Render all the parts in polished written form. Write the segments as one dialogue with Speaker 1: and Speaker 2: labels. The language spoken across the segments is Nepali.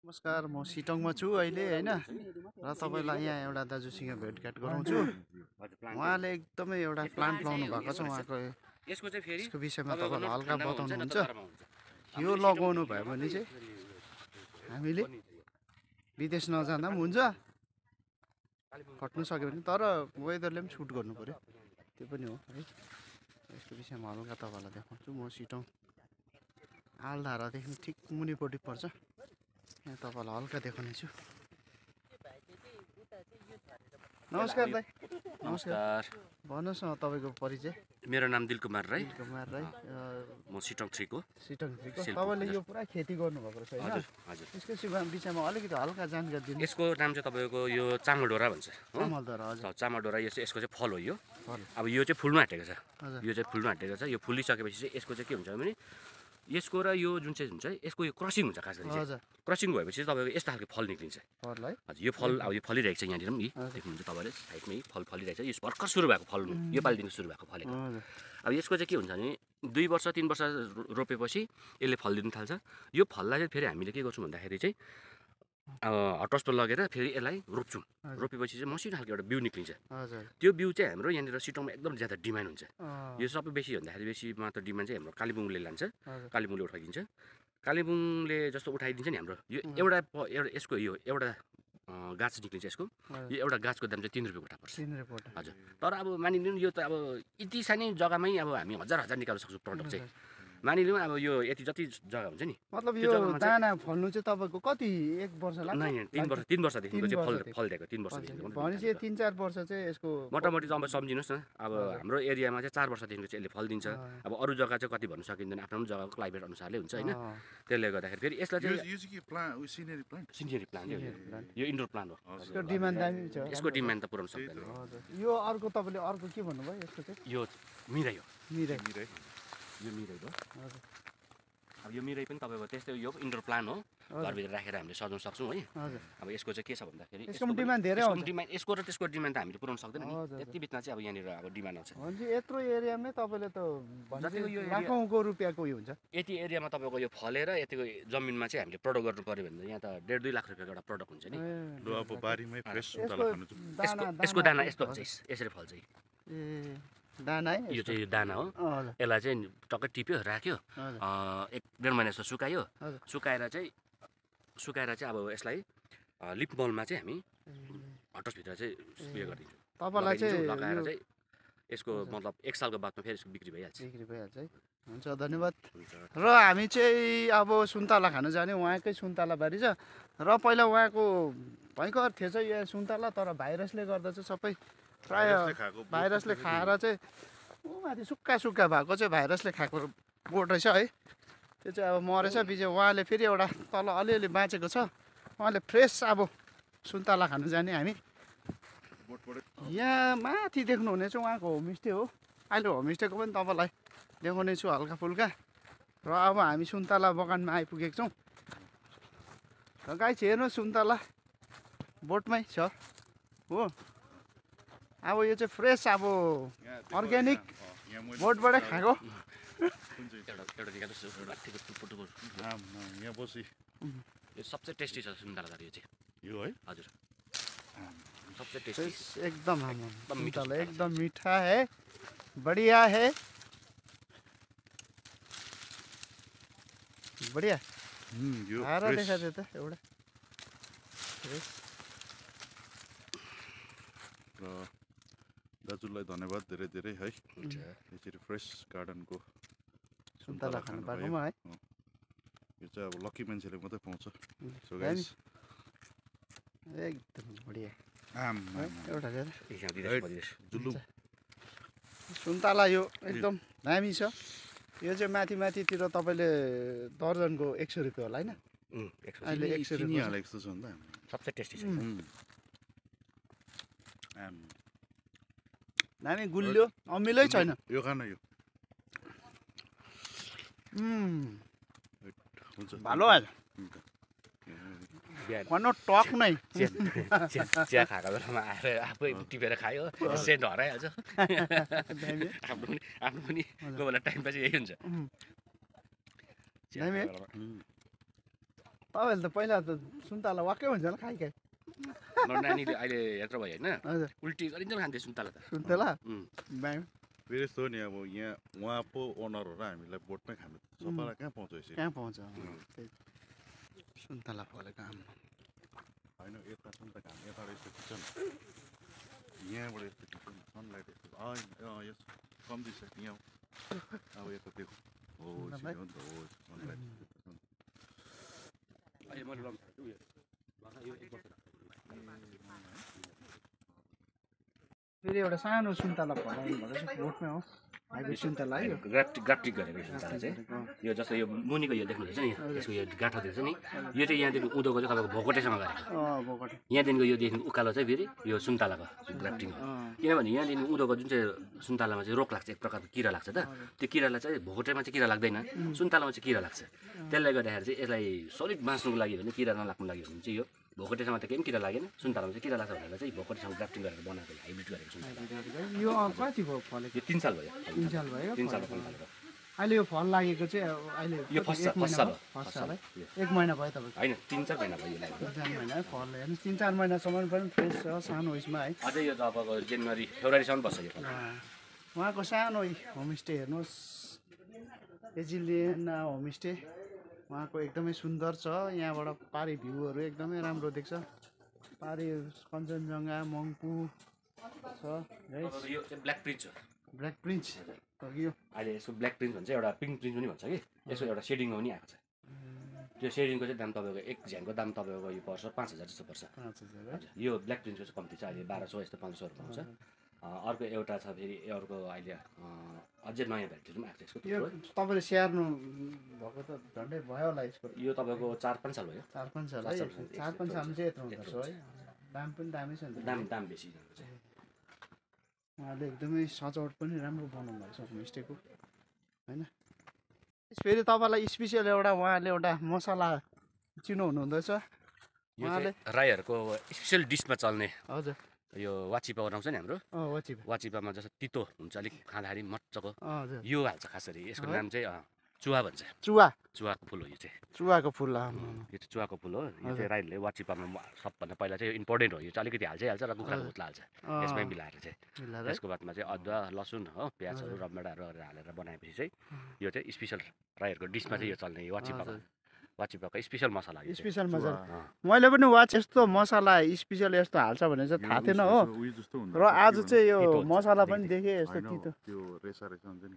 Speaker 1: नमस्कार, म सिटङमा छु अहिले होइन, र तपाईँलाई यहाँ एउटा दाजुसँग भेटघाट गराउँछु। उहाँले एकदमै एउटा प्लान्ट लाउनु भएको छ। उहाँको यसको विषयमा तपाईँलाई हल्का बताउनुहुन्छ। यो लगाउनु भयो भने चाहिँ हामीले विदेश नजाँदा पनि हुन्छ, खट्नु सक्यो भने, तर वेदरले पनि सुट गर्नु पऱ्यो, त्यो पनि हो है। यसको विषयमा हल्का तपाईँलाई देखाउँछु। म सिटङ आलधारादेखि ठिक मुनिपट्टि पर्छ, यहाँ तपाईँलाई हल्का देखाउने छु। नमस्कार दाइ।
Speaker 2: नमस्कार।
Speaker 1: भन्नुहोस् न तपाईँको परिचय।
Speaker 2: मेरो नाम दिलकुमार राई।
Speaker 1: दिलकुमार राई,
Speaker 2: म सिटङ 3 को।
Speaker 1: सिटङ 3 को। तपाईँले यो पुरा खेती गर्नुभएको रहेछ होइन?
Speaker 2: हजुर हजुर।
Speaker 1: यसको विषयमा अलिकति हल्का जानकारी दिनु।
Speaker 2: यसको नाम चाहिँ तपाईँको यो चामलडोरा भन्छ हो।
Speaker 1: चामलडोरा, हजुर।
Speaker 2: चामलडोरा यसको चाहिँ फल हो यो।
Speaker 1: फल।
Speaker 2: अब यो चाहिँ फुल्नु आँटेको छ।
Speaker 1: हजुर।
Speaker 2: यो चाहिँ फुल्नु आँटेको छ। यो फुलिसकेपछि चाहिँ यसको चाहिँ के हुन्छ भने यसको र यो जुन चाहिँ हुन्छ यसको यो क्रसिङ हुन्छ खास गरी चाहिँ।
Speaker 1: हजुर।
Speaker 2: क्रसिङ भएपछि तपाईँको यस्तो खालको फल निक्लिन्छ।
Speaker 1: फल है।
Speaker 2: हजुर, यो फल अब यो फलिरहेको छ यहाँनिर पनि देख्नुहुन्छ तपाईँले साइडमै फल फलिरहेको छ। यो भर्खर सुरु भएको फल यो पालिदेखि सुरु भएको फलेको। अब यसको चाहिँ के हुन्छ भने 2 वर्ष 3 वर्ष रोपेपछि यसले फल दिनु थाल्छ। यो फललाई चाहिँ फेरि हामीले के गर्छौँ भन्दाखेरि चाहिँ हट हाउसमा लगेर फेरि यसलाई रोप्छौँ। रोपेपछि चाहिँ मसिनो खालको एउटा बिउ निक्लिन्छ। त्यो बिउ चाहिँ हाम्रो यहाँनिर सिटङमा एकदम ज्यादा डिमान्ड हुन्छ। यो सबै बेसी भन्दाखेरि बेसी मात्र डिमान्ड चाहिँ हाम्रो कालेबुङले लान्छ, कालेबुङले उठाइदिन्छ। कालेबुङले जस्तो उठाइदिन्छ नि हाम्रो यो एउटा यसको यो एउटा गाछ निक्लिन्छ यसको। यो एउटा गाछको दाम चाहिँ 3 रुपियाँ गोटा पर्छ।
Speaker 1: 3 रुपियाँ।
Speaker 2: हजुर, तर अब मानिलिनु यो त अब यति सानै जग्गामै अब हामी हजार निकाल्न सक्छौँ प्रडक्ट चाहिँ। मानिलिउँ अब यो यति जति जग्गा हुन्छ नि,
Speaker 1: मतलब यो दाना फल्नु चाहिँ तपाईँको कति 1 वर्ष लाग्छ?
Speaker 2: नै 3 वर्षदेखिको चाहिँ फलिदिएको 3 वर्षदेखिको।
Speaker 1: भनेपछि 3-4 वर्ष चाहिँ यसको
Speaker 2: मोटामोटी चाहिँ अब सम्झिनुहोस् न। अब हाम्रो एरियामा चाहिँ 4 वर्षदेखिको चाहिँ यसले फल दिन्छ। अब अरू जग्गा चाहिँ कति भन्नु सकिँदैन, आफ्नो जग्गाको क्लाइमेट अनुसारले हुन्छ होइन। त्यसले गर्दाखेरि फेरि यसलाई चाहिँ सिनेरी प्लान्ट यो इन्डोर प्लान्ट हो।
Speaker 1: यसको डिमान्ड दामी छ।
Speaker 2: यसको डिमान्ड त पुऱ्याउन सक्दैन।
Speaker 1: यो अर्को तपाईँले अर्को के भन्नुभयो यसको चाहिँ?
Speaker 2: यो मिराई हो।
Speaker 1: मिराई
Speaker 2: यो मिराई हो। अब यो मिराई पनि तपाईँको त्यस्तै यो इन्डोर प्लान्ट हो। घरभित्र राखेर हामीले सजाउन सक्छौँ है। अब यसको चाहिँ के छ भन्दाखेरि
Speaker 1: यसको डिमान्ड धेरै आउँछ।
Speaker 2: यसको र त्यसको डिमान्ड त हामीले पुऱ्याउन सक्दैन नि। त्यति बिचमा चाहिँ अब यहाँनिर अब डिमान्ड आउँछ।
Speaker 1: हुन्छ, यत्रो एरियामै तपाईँले त लाखौँको रुपियाँको उयो हुन्छ।
Speaker 2: यति एरियामा तपाईँको यो फलेर यतिको जमिनमा चाहिँ हामीले प्रडक्ट गर्नु पऱ्यो भने यहाँ त 1.5-2 लाख रुपियाँको एउटा प्रडक्ट हुन्छ नि। यसको दाना यस्तो हुन्छ, यसरी फल्छ।
Speaker 1: दाना है,
Speaker 2: यो चाहिँ दाना हो। यसलाई चाहिँ टक्कै टिप्यो, राख्यो, 1-1.5 महिना जस्तो सुकायो। सुकाएर चाहिँ अब यसलाई लिप मलमा चाहिँ हामी हट हाउसभित्र चाहिँ उयो गरिदिन्छौँ।
Speaker 1: तपाईँलाई चाहिँ
Speaker 2: लगाएर चाहिँ यसको मतलब 1 सालको बादमा फेरि यसको बिक्री भइहाल्छ।
Speaker 1: है। हुन्छ, धन्यवाद। र हामी चाहिँ अब सुन्तला खानु जाने, उहाँकै सुन्तला बारी छ र पहिला उहाँको भयङ्कर थिएछ यो सुन्तला, तर भाइरसले गर्दा चाहिँ सबै प्राय भाइरसले खाएर चाहिँ माथि सुक्खा भएको चाहिँ भाइरसले खाएको बोट रहेछ है। त्यो चाहिँ अब मरेछ बिच। उहाँले फेरि एउटा तल अलिअलि बाँचेको छ, उहाँले फ्रेस अब सुन्तला खानु जाने हामी। यहाँ माथि देख्नुहुने चाहिँ उहाँको होमस्टे हो। अहिले होमस्टेको पनि तपाईँलाई देखाउने छु हल्का फुल्का। र अब हामी सुन्तला बगानमा आइपुगेको छौँ। र गाइस हेर्नुहोस्, सुन्तला बोटमै छ हो। अब यो चाहिँ फ्रेस अब अर्ग्यानिक बोटबाटै खाएको।
Speaker 2: यो सबसे टेस्टी छ सुन्तला यो चाहिँ। यो है हजुर, सबसे टेस्टी
Speaker 1: एकदम सुन्तला एकदम मीठा है, बढ़िया है, बढ़िया। खाएर देखाइदियो त एउटा।
Speaker 3: दाजुलाई धन्यवाद धेरै धेरै है। यसरी फ्रेस गार्डनको
Speaker 1: सुन्तला खानु पाएकोमा है।
Speaker 3: यो चाहिँ अब लकी मान्छेले मात्रै पाउँछ। सो गाइस
Speaker 1: एकदम बढिया एउटा सुन्तला यो एकदम दामी छ। यो चाहिँ माथितिर तपाईँले दर्जनको 100 रुपियाँ होला होइन? अहिले 100 रुपियाँ
Speaker 3: हालेको छ नि त।
Speaker 2: सबसे टेस्टी छ।
Speaker 1: दामी गुलियो, अमिलै छैन।
Speaker 3: यो खानु यो
Speaker 1: भालो आयो भनौँ टक नै।
Speaker 2: चिया खाएको बेलामा आएर आफै टिपेर खायो, सेन्ट हराइहाल्छ। आफ्नो पनि कोही बेला टाइम पास यही हुन्छ।
Speaker 1: तपाईँहरूले त पहिला त सुन्तला वाक्कै हुन्छ होला खाइ
Speaker 2: हाम्रो नानीले अहिले यत्रो भयो होइन
Speaker 1: हजुर
Speaker 2: उल्टी गरिन्छ खान्थ्यो सुन्तला त
Speaker 1: सुन्तला ब्याङ
Speaker 3: फेरि यस्तो हो नि अब यहाँ उहाँ पो ओनर हो र हामीलाई बोटमै खानु सबैलाई कहाँ पाउँछ यसरी
Speaker 1: कहाँ पाउँछ त्यही सुन्तला फलेको आम
Speaker 3: होइन यता सुन्त घाम यताबाट यस्तो खिच्छ नि यहाँबाट यस्तो खिच्छ नि सनलाइट यस्तो यस कम्ती छ यहाँ अब यता त्यो हो यसरी हो नि त हो सनलाइट
Speaker 2: अहिले मैले लगाउँछु यो 1 वर्ष
Speaker 1: फेरि एउटा सानो सुन्तला फलाउनु भनेको चाहिँ बोटमै हो हाइब्रिड सुन्तला है यो
Speaker 2: ग्राफ्टिक गरेको सुन्तला चाहिँ यो जस्तो यो मुनिको यो देख्नुहुन्छ नि यसको यो गाँठो देख्छ नि यो चाहिँ यहाँदेखि उँधोको चाहिँ तपाईँको भोकटेसँग गरेको
Speaker 1: बोकटे
Speaker 2: यहाँदेखिको योदेखि उकालो चाहिँ फेरि यो सुन्तलाको ग्राफ्टिङ हो किनभने यहाँदेखि उँधोको जुन चाहिँ सुन्तलामा चाहिँ रोग लाग्छ एक प्रकारको किरा लाग्छ त त्यो किरालाई चाहिँ भोकटेमा चाहिँ किरा लाग्दैन सुन्तलामा चाहिँ किरा लाग्छ त्यसले गर्दाखेरि चाहिँ यसलाई सलिड बाँच्नुको लागि भने किरा नलाग्नु लागि भने चाहिँ यो भोकटेसँग त केही पनि किरा लागेन सुन्तलामा चाहिँ किरा लाग्छ भनेर चाहिँ भोकटेसँग ग्राफ्टिङ गरेर बनाएको हाइब्रिड गरेको सुन्तला
Speaker 1: यो कति भयो फलेको
Speaker 2: यो 3 साल भयो
Speaker 1: 3 साल भयो
Speaker 2: 3 साल फल फलेको
Speaker 1: अहिले यो फल लागेको चाहिँ अहिले
Speaker 2: यो फर्स्ट साल
Speaker 1: है 1 महिना भयो तपाईँको
Speaker 2: होइन 3-4 महिना भयो यो लागेको
Speaker 1: 3-4 महिना है फल हेर्नुहोस् 3-4 महिनासम्म पनि फ्रेस छ सानो उयसमा है
Speaker 2: अझै यो तपाईँको जनवरी फेब्रुअरीसम्म बस्छ यो फल
Speaker 1: उहाँको सानो होमस्टे हेर्नुहोस् एजिलियना होमस्टे उहाँको एकदमै सुन्दर छ यहाँबाट पारी भ्यूहरू एकदमै राम्रो देख्छ पारी कञ्चनजङ्घा मङ्पू छ है
Speaker 2: यो चाहिँ ब्ल्याक प्रिन्स हो
Speaker 1: ब्ल्याक प्रिन्स यो
Speaker 2: अहिले यसको ब्ल्याक प्रिन्स भन्छ एउटा पिङ्क प्रिन्स पनि भन्छ कि यसको एउटा सेडिङमा पनि आएको छ त्यो सेडिङको चाहिँ दाम तपाईँको एक झ्यानको दाम तपाईँको यो पर्छ 5000 जस्तो पर्छ
Speaker 1: 5000 है
Speaker 2: यो ब्ल्याक प्रिन्सको चाहिँ कम्ती छ अहिले 1200 यस्तो 500 पाउँछ अर्को एउटा छ फेरि अर्को अहिले अझै नयाँ भेराइटीहरू पनि आएको छ
Speaker 1: यो
Speaker 2: यसको
Speaker 1: तपाईँले स्याहार्नु भएको त झन्डै भयो होला यसको
Speaker 2: यो तपाईँको 4-5 साल भयो
Speaker 1: 4-5 साल है 4-5 सालमा चाहिँ यत्रो हुँदो रहेछ है दाम पनि दामी छ नि
Speaker 2: दाम बेसी चाहिँ
Speaker 1: उहाँले एकदमै सजावट पनि राम्रो बनाउनु भएको छ होमस्टेको होइन फेरि तपाईँलाई स्पेसियल एउटा उहाँले एउटा मसला चिनाउनु हुँदैछ
Speaker 2: उहाँले राईहरूको स्पेसल डिसमा चल्ने
Speaker 1: हजुर
Speaker 2: यो वाचिपा बनाउँछ नि हाम्रो
Speaker 1: वाचिपा
Speaker 2: वाचिपामा जस्तो तितो हुन्छ अलिक खाँदाखेरि मजाको
Speaker 1: हजुर
Speaker 2: यो हाल्छ खास गरी यसको नाम चाहिँ चुवा भन्छ चुवाको फुल हो यो चाहिँ
Speaker 1: चुवाको फुल
Speaker 2: यो चाहिँ चुवाको फुल हो यो चाहिँ राईहरूले वाचिपामा सबभन्दा पहिला चाहिँ इम्पोर्टेन्ट हो यो चाहिँ अलिकति हाल्छ र कुखुराको भुत्ला हाल्छ यसमै मिलाएर चाहिँ त्यसको बादमा चाहिँ अदुवा लसुन हो प्याजहरू रमभेडाहरू हालेर बनाएपछि चाहिँ यो चाहिँ स्पेसल राईहरूको डिसमा चाहिँ यो चल्ने वाचिपाको स्पेसल मसला
Speaker 1: स्पेसल मसला मैले पनि यस्तो मसला स्पेसल यस्तो हाल्छ भने चाहिँ थाहा थिएन हो र आज चाहिँ यो मसला पनि देखेँ यस्तो तितो
Speaker 3: त्यो रेसा हुन्छ नि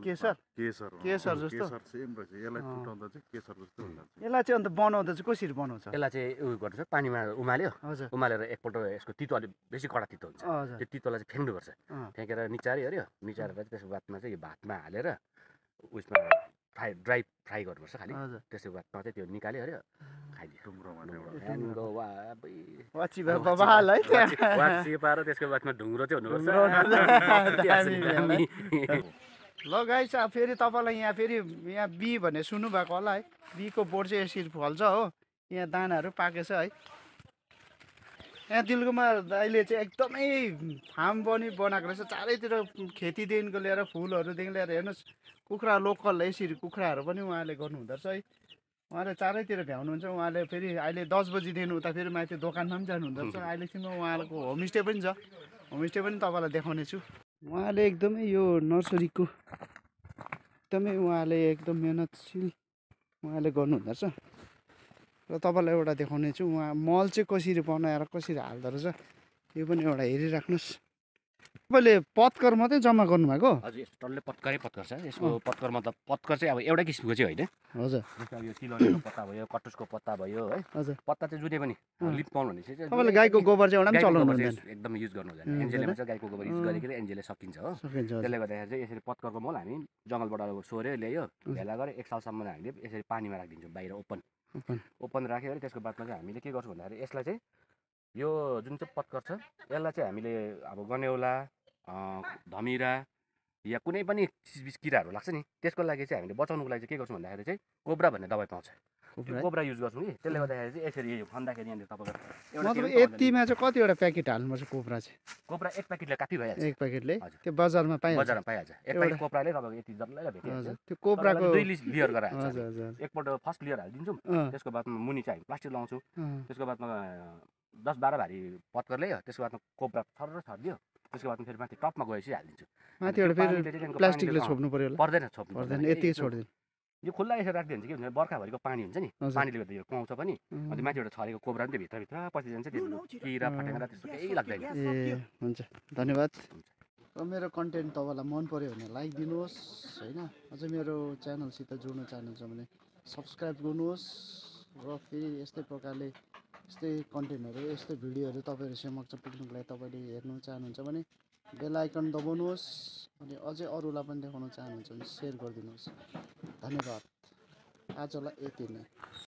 Speaker 1: केसर केसर जस्तो
Speaker 3: सेम रहेछ यसलाई फुटाउँदा चाहिँ केसर जस्तो हुन्छ
Speaker 1: यसलाई चाहिँ अन्त बनाउँदा चाहिँ कसरी बनाउँछ
Speaker 2: यसलाई चाहिँ उयो गर्छ पानीमा उमाल्यो
Speaker 1: हजुर
Speaker 2: उमालेर एकपल्ट यसको तितो अलिक बेसी कडा तितो हुन्छ त्यो तितोलाई चाहिँ फ्याँक्नुपर्छ फ्याँकेर निचार्यो निचारेर चाहिँ त्यसको बादमा चाहिँ यो भातमा हालेर उयसमा ड्राई फ्राई गर्नुपर्छ खालि त्यसको बादमा चाहिँ त्यो निकाल्यो अरे खाइदियो त्यसको बादमा ढुङ्ग्रो चाहिँ हुनुपर्छ
Speaker 1: ल गाइस फेरि तपाईँलाई यहाँ बी भन्ने सुन्नुभएको होला है बीको बोट चाहिँ यसरी फल्छ हो यहाँ दानाहरू पाकेछ है यहाँ दिलकुमा अहिले चाहिँ एकदमै फार्म पनि बनाएको रहेछ चारैतिर खेतीदेखिको लिएर फुलहरूदेखि लिएर हेर्नुहोस् कुखुरा लोकल यसरी कुखुराहरू पनि उहाँले गर्नुहुँदो रहेछ है उहाँले चारैतिर भ्याउनुहुन्छ उहाँले फेरि अहिले 10 बजीदेखि उता फेरि माथि दोकानमा पनि जानुहुँदो रहेछ अहिले चाहिँ उहाँको होमस्टे पनि छ होमस्टे पनि तपाईँलाई देखाउने छु उहाँले एकदमै यो नर्सरीको एकदमै उहाँले एकदम मेहनतशील उहाँले गर्नुहुँदो रहेछ र तपाईँलाई एउटा देखाउने छु उहाँ मल चाहिँ कसरी बनाएर कसरी हाल्दो रहेछ यो पनि एउटा हेरिराख्नुहोस् तपाईँले पत्कर मात्रै जम्मा गर्नुभएको
Speaker 2: हजुर यस्तो टल्ले पत्करै पत्कर छ यसको पत्कर मतलब पत्कर चाहिँ अब एउटै किसिमको चाहिँ होइन
Speaker 1: हजुर
Speaker 2: जस्तो यो तिलहरीको पत्ता भयो कटुसको पत्ता भयो है
Speaker 1: हजुर
Speaker 2: पत्ता चाहिँ जुनै पनि लिप पाउनु भने चाहिँ
Speaker 1: तपाईँले गाईको गोबर चाहिँ एउटा पनि चलाउनु हुँदैन
Speaker 2: एकदम युज गर्नु हुँदैन एन्जेलमा चाहिँ गाईको गोबर युज गरेको एन्जेलले सकिन्छ हो त्यसले गर्दाखेरि चाहिँ यसरी पत्करको मल हामी जङ्गलबाट सोर्यो ल्यायो भेला गरेर 1 सालसम्म हामीले यसरी पानीमा राखिदिन्छौँ बाहिर ओपन राख्यो अरे त्यसको बादमा चाहिँ हामीले के गर्छौँ भन्दाखेरि यसलाई चाहिँ यो जुन चाहिँ पत्कर छ यसलाई चाहिँ हामीले अब गनेउला धमिरा या कुनै पनि चिजबिज किराहरू लाग्छ नि त्यसको लागि चाहिँ हामीले बचाउनुको लागि चाहिँ के गर्छौँ भन्दाखेरि चाहिँ कोब्रा भन्ने दबाई पाउँछ
Speaker 1: कोब्रा
Speaker 2: कोब्रा युज गर्छौँ कि त्यसले गर्दाखेरि चाहिँ यसरी खन्दाखेरि यहाँनिर तपाईँको एउटा
Speaker 1: मतलब
Speaker 2: तेल पनि
Speaker 1: यतिमा चाहिँ कतिवटा प्याकेट हाल्नुपर्छ कोब्रा चाहिँ
Speaker 2: कोब्रा एक प्याकेटले काफी भइहाल्छ
Speaker 1: एक प्याकेटले
Speaker 2: हजुर।
Speaker 1: त्यो बजारमा पाइहाल्छ
Speaker 2: बजारमा पाइहाल्छ एक प्याकेट कोब्राले तपाईँको यति जल्लै भेटिहाल्छ
Speaker 1: हजुर त्यो कोब्राको
Speaker 2: दुई लेयर गरेर हाल्छ
Speaker 1: हजुर हजुर
Speaker 2: एकपल्ट फर्स्ट लेयर हालिदिन्छौँ
Speaker 1: अँ,
Speaker 2: त्यसको बादमा मुनि चाहिँ हामी प्लास्टिक लगाउँछौँ
Speaker 1: अँ,
Speaker 2: त्यसको बादमा 10-12 भारी पत्कर ल्यायो त्यसको बादमा कोब्रा छर्र छरिदियो त्यसको बादमा फेरि माथि टपमा गएपछि हालिदिन्छु
Speaker 1: माथिबाट
Speaker 2: त्यो पानीले
Speaker 1: फेरि
Speaker 2: चाहिँ त्यहाँको
Speaker 1: प्लास्टिकले
Speaker 2: पानीले-
Speaker 1: छोप्नु पर्यो होला
Speaker 2: पर्दैन छोप्नु
Speaker 1: पर्दैन
Speaker 2: पर्दैन।
Speaker 1: यतिकै
Speaker 2: यो-
Speaker 1: छोडिदिनु
Speaker 2: यो खुल्ला यसरी राखिदियो भने चाहिँ के हुन्छ बर्खाभरिको पानी हुन्छ नि
Speaker 1: हजुर।
Speaker 2: पानीले गर्दा यो कुहाउँछ पनि अनि माथिबाट छरेको कोब्रा पनि त्यो भित्रभित्र पसि जान्छ त्यसको किरा फटेङ्ग्रा त्यस्तो केही लाग्दैन
Speaker 1: ए हुन्छ धन्यवाद र मेरो कन्टेन्ट तपाईँलाई मन पऱ्यो भने लाइक दिनुहोस् होइन अझै मेरो च्यानलसित जोड्न चाहनुहुन्छ भने सब्सक्राइब गर्नुहोस् र फेरि यस्तै प्रकारले यस्तै कन्टेन्टहरू यस्तै भिडियोहरू तपाईँहरू समक्ष पुग्नुको लागि तपाईँले हेर्नु चाहनुहुन्छ भने बेल आइकन दबाउनुहोस् अनि अझै अरूलाई पनि देखाउन चाहनुहुन्छ भने सेयर गरिदिनुहोस् धन्यवाद आजलाई यति नै